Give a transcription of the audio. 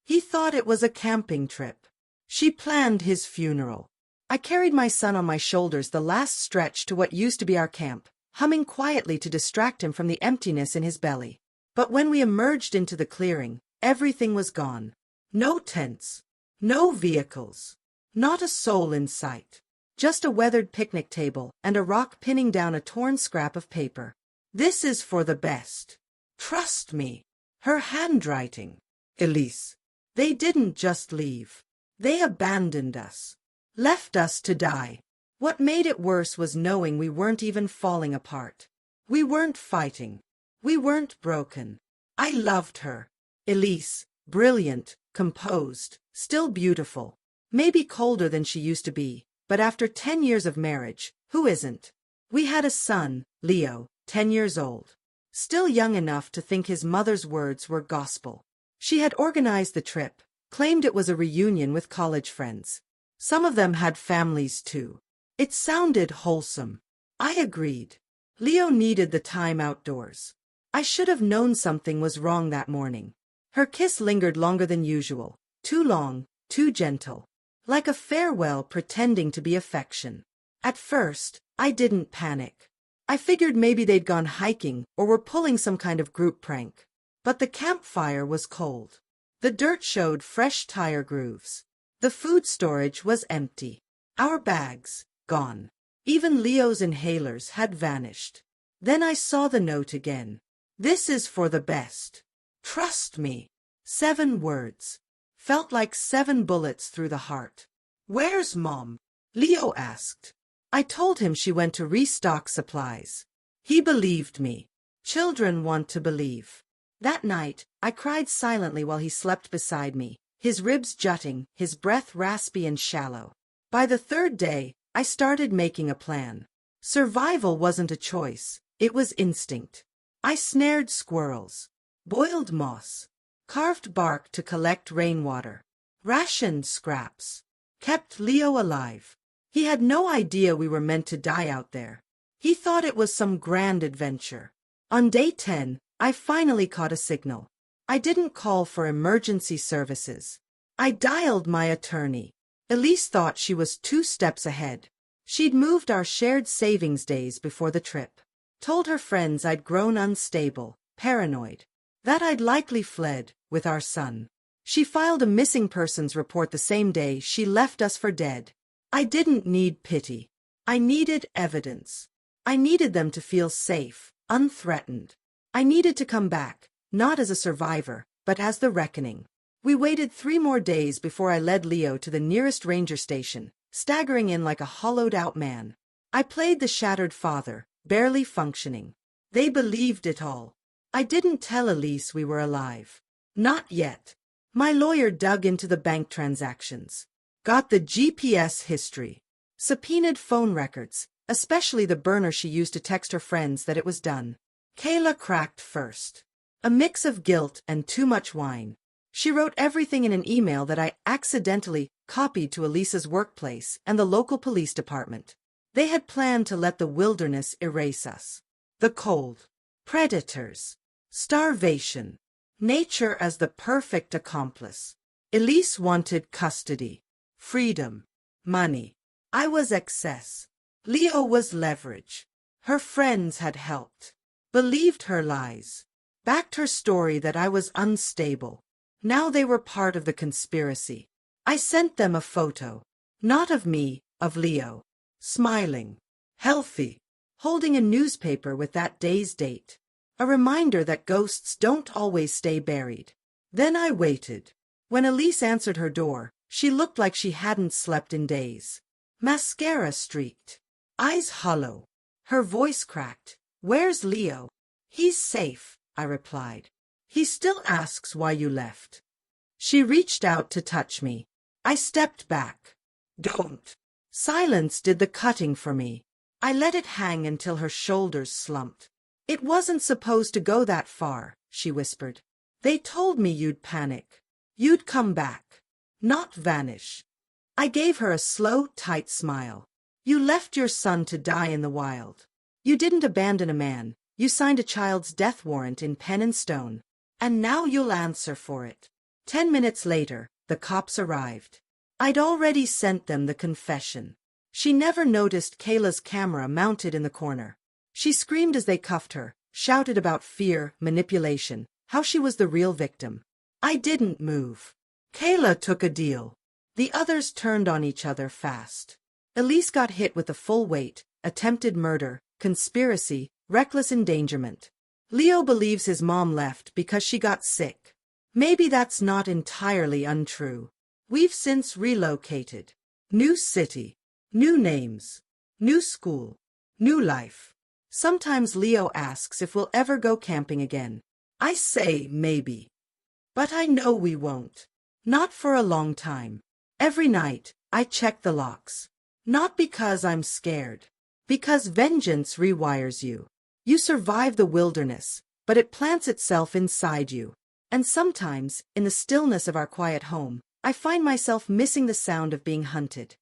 He thought it was a camping trip. She planned his funeral. I carried my son on my shoulders the last stretch to what used to be our camp, humming quietly to distract him from the emptiness in his belly. But when we emerged into the clearing, everything was gone. No tents. No vehicles. Not a soul in sight. Just a weathered picnic table and a rock pinning down a torn scrap of paper. This is for the best. Trust me. Her handwriting. Elise. They didn't just leave. They abandoned us. Left us to die. What made it worse was knowing we weren't even falling apart. We weren't fighting. We weren't broken. I loved her. Elise. Brilliant, composed, still beautiful. Maybe colder than she used to be, but after 10 years of marriage, who isn't? We had a son, Leo, 10 years old. Still young enough to think his mother's words were gospel. She had organized the trip, claimed it was a reunion with college friends. Some of them had families too. It sounded wholesome. I agreed. Leo needed the time outdoors. I should have known something was wrong that morning. Her kiss lingered longer than usual, too long, too gentle. Like a farewell pretending to be affection. At first, I didn't panic. I figured maybe they'd gone hiking or were pulling some kind of group prank. But the campfire was cold. The dirt showed fresh tire grooves. The food storage was empty. Our bags, gone. Even Leo's inhalers had vanished. Then I saw the note again. This is for the best. Trust me. 7 words. Felt like 7 bullets through the heart. Where's Mom? Leo asked. I told him she went to restock supplies. He believed me. Children want to believe. That night, I cried silently while he slept beside me, his ribs jutting, his breath raspy and shallow. By the 3rd day, I started making a plan. Survival wasn't a choice, it was instinct. I snared squirrels, boiled moss, carved bark to collect rainwater, rationed scraps, kept Leo alive. He had no idea we were meant to die out there. He thought it was some grand adventure. On day 10, I finally caught a signal. I didn't call for emergency services. I dialed my attorney. Elise thought she was 2 steps ahead. She'd moved our shared savings days before the trip. Told her friends I'd grown unstable, paranoid. That I'd likely fled with our son. She filed a missing persons report the same day she left us for dead. I didn't need pity. I needed evidence. I needed them to feel safe, unthreatened. I needed to come back, not as a survivor, but as the reckoning. We waited 3 more days before I led Leo to the nearest ranger station, staggering in like a hollowed-out man. I played the shattered father, barely functioning. They believed it all. I didn't tell Elise we were alive. Not yet. My lawyer dug into the bank transactions. Got the GPS history. Subpoenaed phone records, especially the burner she used to text her friends that it was done. Kayla cracked first. A mix of guilt and too much wine. She wrote everything in an email that I accidentally copied to Elisa's workplace and the local police department. They had planned to let the wilderness erase us. The cold. Predators. Starvation. Nature as the perfect accomplice. Elise wanted custody. Freedom. Money. I was excess. Leo was leverage. Her friends had helped. Believed her lies. Backed her story that I was unstable. Now they were part of the conspiracy. I sent them a photo. Not of me, of Leo. Smiling. Healthy. Holding a newspaper with that day's date. A reminder that ghosts don't always stay buried. Then I waited. When Elise answered her door, she looked like she hadn't slept in days. Mascara streaked. Eyes hollow. Her voice cracked. Where's Leo? He's safe, I replied. He still asks why you left. She reached out to touch me. I stepped back. Don't. Silence did the cutting for me. I let it hang until her shoulders slumped. It wasn't supposed to go that far, she whispered. They told me you'd panic. You'd come back. Not vanish. I gave her a slow, tight smile. You left your son to die in the wild. You didn't abandon a man. You signed a child's death warrant in pen and stone. And now you'll answer for it. 10 minutes later, the cops arrived. I'd already sent them the confession. She never noticed Kayla's camera mounted in the corner. She screamed as they cuffed her, shouted about fear, manipulation, how she was the real victim. I didn't move. Kayla took a deal. The others turned on each other fast. Elise got hit with the full weight: attempted murder, conspiracy, reckless endangerment. Leo believes his mom left because she got sick. Maybe that's not entirely untrue. We've since relocated. New city, new names, new school, new life. Sometimes Leo asks if we'll ever go camping again. I say maybe. But I know we won't. Not for a long time. Every night, I check the locks. Not because I'm scared. Because vengeance rewires you. You survive the wilderness, but it plants itself inside you. And sometimes, in the stillness of our quiet home, I find myself missing the sound of being hunted.